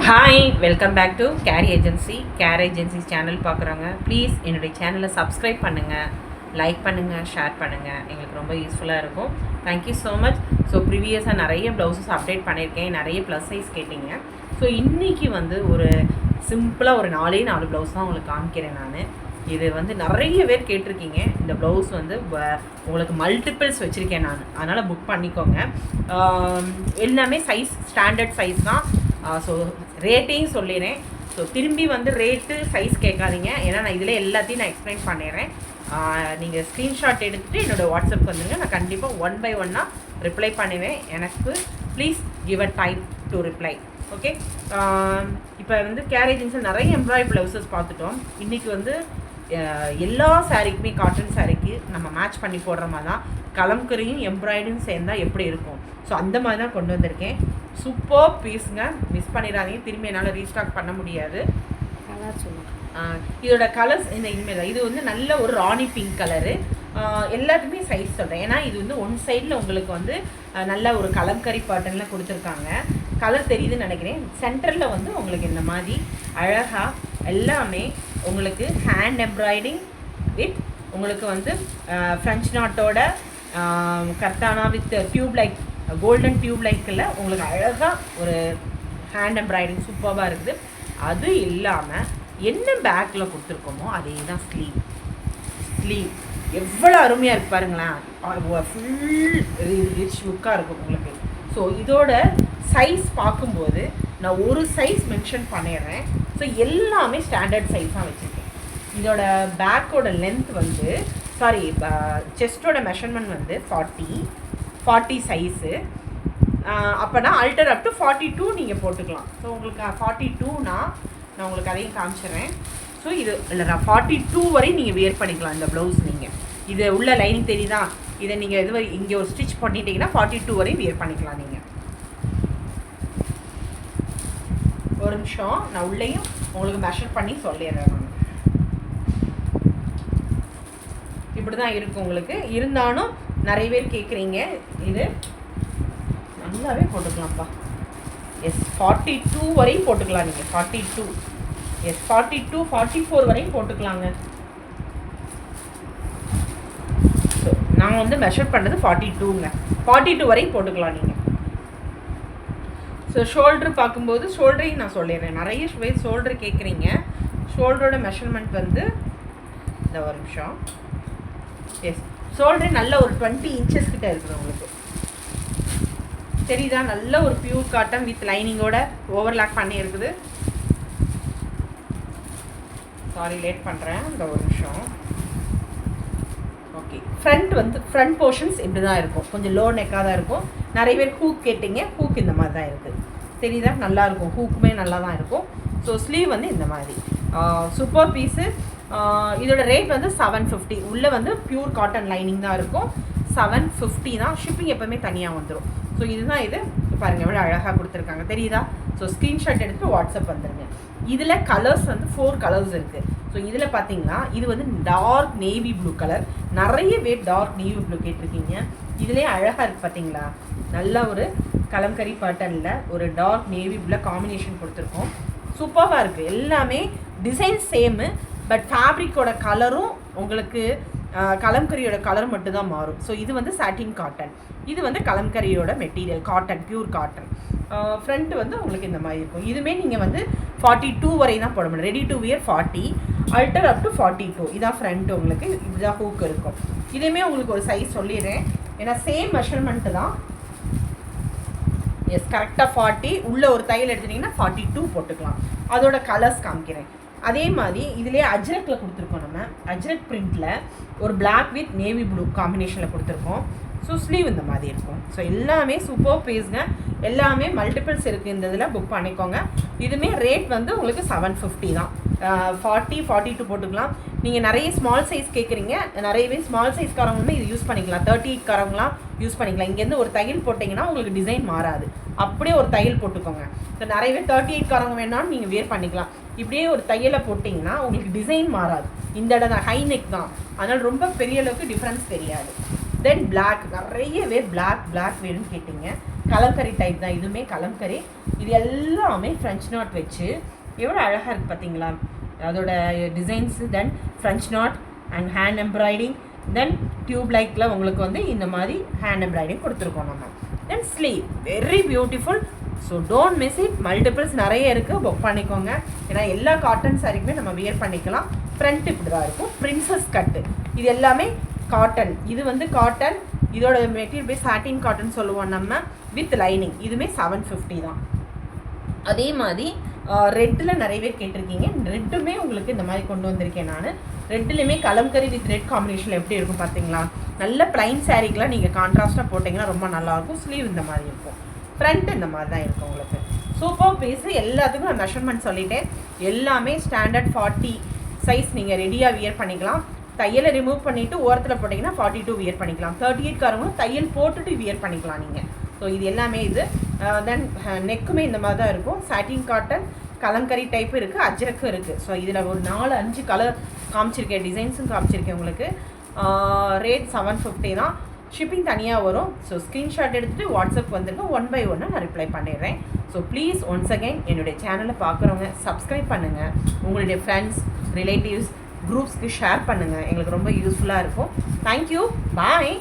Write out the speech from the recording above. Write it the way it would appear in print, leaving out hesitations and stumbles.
Hi, welcome back to care agencies channel பார்க்குறவங்க please என்னுடைய சேனலை சப்ஸ்கிரைப் பண்ணுங்கள், லைக் பண்ணுங்கள், ஷேர் பண்ணுங்கள். எங்களுக்கு ரொம்ப யூஸ்ஃபுல்லாக இருக்கும். Thank you so much. ஸோ ப்ரீவியஸாக நிறைய ப்ளவுசஸ் அப்டேட் பண்ணியிருக்கேன், நிறைய ப்ளஸ் சைஸ் கேட்டிங்க. ஸோ இன்றைக்கி ஒரு சிம்பிளாக ஒரு 4 ப்ளவுஸ் தான் உங்களுக்கு காமிக்கிறேன் நான். இது நிறைய பேர் கேட்டிருக்கீங்க. இந்த ப்ளவுஸ் உங்களுக்கு மல்டிபிள்ஸ் வச்சுருக்கேன் நான், அதனால் புக் பண்ணிக்கோங்க. எல்லாமே சைஸ் ஸ்டாண்டர்ட் சைஸ் தான். ஸோ ரேட்டையும் சொல்லிடுறேன். ஸோ திரும்பி ரேட்டு சைஸ் கேட்காதீங்க, ஏன்னா நான் இதில் எல்லாத்தையும் நான் எக்ஸ்பிளைன் பண்ணிடுறேன். நீங்கள் ஸ்க்ரீன்ஷாட் எடுத்துகிட்டு என்னோடய வாட்ஸ்அப் வந்துடுங்க, நான் கண்டிப்பாக 1 by 1 ரிப்ளை பண்ணுவேன். எனக்கு please give a time to reply. Okay, இப்போ கேர் ஏஜென்சியில் நிறைய எம்ப்ராய்டரி ப்ளவுசஸ் பார்த்துட்டோம். இன்றைக்கி எல்லா சாரீக்குமே காட்டன் சாரீக்கு நம்ம மேட்ச் பண்ணி போடுற மாதிரி தான் கலம்கரியும் எம்ப்ராய்டரியும் சேர்ந்தால் எப்படி இருக்கும், ஸோ அந்த மாதிரி தான் கொண்டு வந்திருக்கேன். சூப்பர் பீஸுங்க, மிஸ் பண்ணிடாதீங்க. திரும்பி என்னால் ரீஸ்டாக் பண்ண முடியாது. கலர் சொல்லுங்கள். இதோட கலர்ஸ் இந்த இனிமேல் தான். இது நல்ல ஒரு ராணி பிங்க் கலரு. எல்லாத்துக்குமே சைஸ் சொல்கிறேன், ஏன்னா இது ஒன் சைடில் உங்களுக்கு நல்ல ஒரு கலம்கரி பேட்டர்னில் கொடுத்துருக்காங்க. கலர் தெரியுதுன்னு நினைக்கிறேன். சென்டரில் உங்களுக்கு இந்த மாதிரி அழகாக எல்லாமே உங்களுக்கு ஹேண்ட் எம்ப்ராய்டிங் வித் உங்களுக்கு ஃப்ரெஞ்ச் நாட்டோட கர்தானா with tube light, golden tube லைட்டில் உங்களுக்கு அழகாக ஒரு ஹேண்ட் எம்ப்ராய்டிங் சூப்பராக இருக்குது. அது இல்லாமல் என்ன பேக்கில் கொடுத்துருக்கோமோ அதே தான் ஸ்லீவ் எவ்வளோ அருமையாக இருக்கு பாருங்களேன். ஃபுல் ரிச் லுக்காக இருக்கும் உங்களுக்கு. ஸோ இதோட சைஸ் பார்க்கும்போது நான் ஒரு சைஸ் மென்ஷன் பண்ணிடுறேன். ஸோ எல்லாமே ஸ்டாண்டர்ட் சைஸாக வச்சுருக்கேன். இதோட பேக்கோட லென்த் சாரி செஸ்டோட மெஷர்மெண்ட் 40 சைஸு. அப்போனா அல்டர் அப் டு 42 நீங்கள் போட்டுக்கலாம். ஸோ உங்களுக்கு 42னா நான் உங்களுக்கு அதையும் காமிச்சிடுறேன். ஸோ இது இல்லை, 42 வரையும் நீங்கள் வியர் பண்ணிக்கலாம் இந்த ப்ளவுஸ். நீங்கள் இது உள்ள லைனிங் தெரியுதா, இதை நீங்கள் இது வரை இங்கே ஒரு ஸ்டிச் பண்ணிட்டீங்கன்னா 42 வரையும் வியர் பண்ணிக்கலாம் நீங்கள். ஒரு நிமிஷம், நான் உள்ளேயும் உங்களுக்கு மெஷர் பண்ணி சொல்லிடுறேன். நான் இப்படி தான் இருக்கும் உங்களுக்கு. இருந்தாலும் நிறைய பேர் கேட்குறீங்க, இது நல்லாவே போட்டுக்கலாம்ப்பா. எஸ், 42 வரையும் போட்டுக்கலாம் நீங்கள். 42, எஸ் 42, 44 வரையும் போட்டுக்கலாங்க. ஸோ நாங்கள் மெஷர் பண்ணுறது 42ங்க. 42 வரையும் போட்டுக்கலாம் நீங்கள். ஸோ ஷோல்ட்ரு பார்க்கும்போது ஷோல்டரையும் நான் சொல்லிடுறேன். நிறைய பேர் ஷோல்டர் கேட்குறீங்க. ஷோல்டரோட மெஷர்மெண்ட் இந்த ஒரு நிமிஷம். எஸ், ஷோல்டரே நல்ல ஒரு 20 இன்ச்சஸ் கிட்ட இருக்குது உங்களுக்கு. தெரியுதா? நல்ல ஒரு பியூர் காட்டன் வித் லைனிங்கோட ஓவர்லாக் பண்ணி இருக்குது. சாரி லேட் பண்ணுறேன், இந்த ஒரு நிமிஷம். ஓகே, ஃப்ரண்ட் போர்ஷன்ஸ் இப்படி தான் இருக்கும், கொஞ்சம் லோ நெக்காக தான் இருக்கும். நிறைய பேர் ஹூக் கேட்டிங்க, ஹூக் இந்த மாதிரி தான் இருக்குது. தெரியுதா? நல்லாயிருக்கும், ஹூக்குமே நல்லா தான் இருக்கும். ஸோ ஸ்லீவ் இந்த மாதிரி சூப்பர் பீஸு. இதோட ரேட் 750. உள்ளே பியூர் காட்டன் லைனிங் தான் இருக்கும். 750 தான். ஷிப்பிங் எப்போவுமே தனியாக வந்துடும். ஸோ இதுதான் இது பாருங்கள், எவ்வளோ அழகாக கொடுத்துருக்காங்க. தெரியுதா? ஸோ ஸ்க்ரீன்ஷாட் எடுத்து வாட்ஸ்அப் வந்துடுங்க. இதில் கலர்ஸ் 4 கலர்ஸ் இருக்குது. ஸோ இதில் பார்த்தீங்கன்னா இது டார்க் நேவி ப்ளூ கலர். நிறைய பேர் டார்க் நேவி ப்ளூ கேட்டிருக்கீங்க. இதுலேயே அழகாக இருக்குது பார்த்தீங்களா? நல்ல ஒரு கலம்கரி பேட்டர்னில் ஒரு டார்க் நேவி ப்ளூ காம்பினேஷன் கொடுத்துருக்கோம். சூப்பராக இருக்குது. எல்லாமே டிசைன் சேமு, பட் ஃபேப்ரிக்கோட கலரும் உங்களுக்கு கலம்கரியோட கலர் மட்டும்தான் மாறும். ஸோ இது சாட்டின் காட்டன், இது கலம்கரியோட material cotton, pure cotton. Front உங்களுக்கு இந்த மாதிரி இருக்கும். இதுவுமே நீங்கள் 42 வரை தான் போட முடியும். Ready to wear 40, அல்டர் up to 42. இதான் ஃப்ரண்ட் உங்களுக்கு. இதுதான் ஹூக் இருக்கும். இதுவுமே உங்களுக்கு ஒரு சைஸ் சொல்லிடுறேன், ஏன்னா சேம் மெஷர்மெண்ட்டு தான். எஸ், கரெக்டாக 40. உள்ளே ஒரு தையல் எடுத்துட்டிங்கன்னா 42 போட்டுக்கலாம். அதோட கலர்ஸ் காமிக்கிறேன். அதே மாதிரி இதிலே அஜ்ரக்கில் கொடுத்துருக்கோம். நம்ம அஜ்ரக் பிரிண்டில் ஒரு பிளாக் வித் நேவி ப்ளூ காம்பினேஷனில் கொடுத்துருக்கோம். ஸோ ஸ்லீவ் இந்த மாதிரி இருக்கும். ஸோ எல்லாமே சூப்பர் பீஸுங்க. எல்லாமே மல்டிபிள்ஸ் இருக்குது. இந்த இதில் புக் பண்ணிக்கோங்க. இதுவுமே ரேட் உங்களுக்கு 750 தான். 40, 42 போட்டுக்கலாம். நீங்கள் நிறைய ஸ்மால் சைஸ் கேட்குறீங்க. நிறையவே ஸ்மால் சைஸ்காரவங்களுமே இது யூஸ் பண்ணிக்கலாம். 38காரவங்களாம் யூஸ் பண்ணிக்கலாம். இங்கேருந்து ஒரு தையல் போட்டிங்கன்னா உங்களுக்கு டிசைன் மாறாது. அப்படியே ஒரு தையல் போட்டுக்கோங்க. ஸோ நிறையவே 38காரவங்க வேணாலும் நீங்கள் வேர் பண்ணிக்கலாம். இப்படியே ஒரு தையலை போட்டிங்கன்னா உங்களுக்கு டிசைன் மாறாது. இந்த இடம் தான் ஹை நெக் தான், அதனால் ரொம்ப பெரிய அளவுக்கு டிஃப்ரென்ஸ் தெரியாது. தென் பிளாக், நிறையவே பிளாக் வேணும்னு கேட்டிங்க. கலம்கரி டைப் தான், இதுவுமே கலம்கரி. இது எல்லாமே ஃப்ரெஞ்ச் நாட் வச்சு எவ்வளோ அழகாக இருக்குது பார்த்தீங்களா, அதோட designs. Then French knot and hand embroidering, then tube லைக்கில் உங்களுக்கு வந்து இந்த மாதிரி ஹேண்ட் எம்ப்ராய்டிங் கொடுத்துருக்கோம் நம்ம. Then sleeve very beautiful. So don't miss it. Multiples நிறைய இருக்குது, புக் பண்ணிக்கோங்க. ஏன்னா எல்லா காட்டன் சாரிக்குமே நம்ம வியர் பண்ணிக்கலாம். ஃப்ரண்ட் இப்படி தான் இருக்கும், பிரின்சஸ் கட்டு. இது எல்லாமே காட்டன். இது வந்து காட்டன், இதோட மெட்டீரியல் போய் சாட்டின் காட்டன் சொல்லுவோம் நம்ம, வித் லைனிங். இதுவுமே 750 தான். அதே மாதிரி ரெட்டில் நிறைய பேர் கேட்டிருக்கீங்க. ரெட்டுமே உங்களுக்கு இந்த மாதிரி கொண்டு வந்திருக்கேன் நான். ரெட்டுலேயுமே கலம்கரி வித் ரெட் காம்பினேஷனில் எப்படி இருக்கும் பார்த்தீங்களா. நல்ல ப்ளைன் சாரீக்கெலாம் நீங்கள் கான்ட்ராஸ்ட்டாக போட்டிங்கன்னா ரொம்ப நல்லாயிருக்கும். ஸ்லீவ் இந்த மாதிரி இருக்கும், ஃப்ரண்ட் இந்த மாதிரி தான் இருக்கும் உங்களுக்கு. Super piece. எல்லாத்துக்கும் நான் மெஷர்மெண்ட் சொல்லிட்டேன். எல்லாமே ஸ்டாண்டர்ட் 40 சைஸ் நீங்கள் ரெடியாக வியர் பண்ணிக்கலாம். தையலை ரிமூவ் பண்ணிவிட்டு ஓரத்தில் போட்டிங்கன்னா 42 வியர் பண்ணிக்கலாம். 38 காரவங்க தையல் போட்டுட்டு வியர் பண்ணிக்கலாம் நீங்கள். ஸோ இது எல்லாமே இது. தென் நெக்குமே இந்த மாதிரி தான் இருக்கும். சாட்டின் காட்டன், கலம்கரி டைப்பு இருக்குது, அஜ்ரக்கும் இருக்குது. ஸோ இதில் ஒரு 4-5 கலர் காமிச்சிருக்கேன், டிசைன்ஸும் காமிச்சிருக்கேன் உங்களுக்கு. ரேட் 750 தான். ஷிப்பிங் தனியாக வரும். ஸோ ஸ்க்ரீன்ஷாட் எடுத்துகிட்டு வாட்ஸ்அப் வந்துருங்க, 1 by 1 நான் ரிப்ளை பண்ணிடுறேன். ஸோ ப்ளீஸ் ஒன்ஸ் அகெயின் என்னுடைய சேனலை பார்க்குறவங்க சப்ஸ்கிரைப் பண்ணுங்கள். உங்களுடைய ஃப்ரெண்ட்ஸ், ரிலேட்டிவ்ஸ், குரூப்ஸ்க்கு ஷேர் பண்ணுங்கள். எங்களுக்கு ரொம்ப யூஸ்ஃபுல்லாக இருக்கும். தேங்க்யூ, பாய்.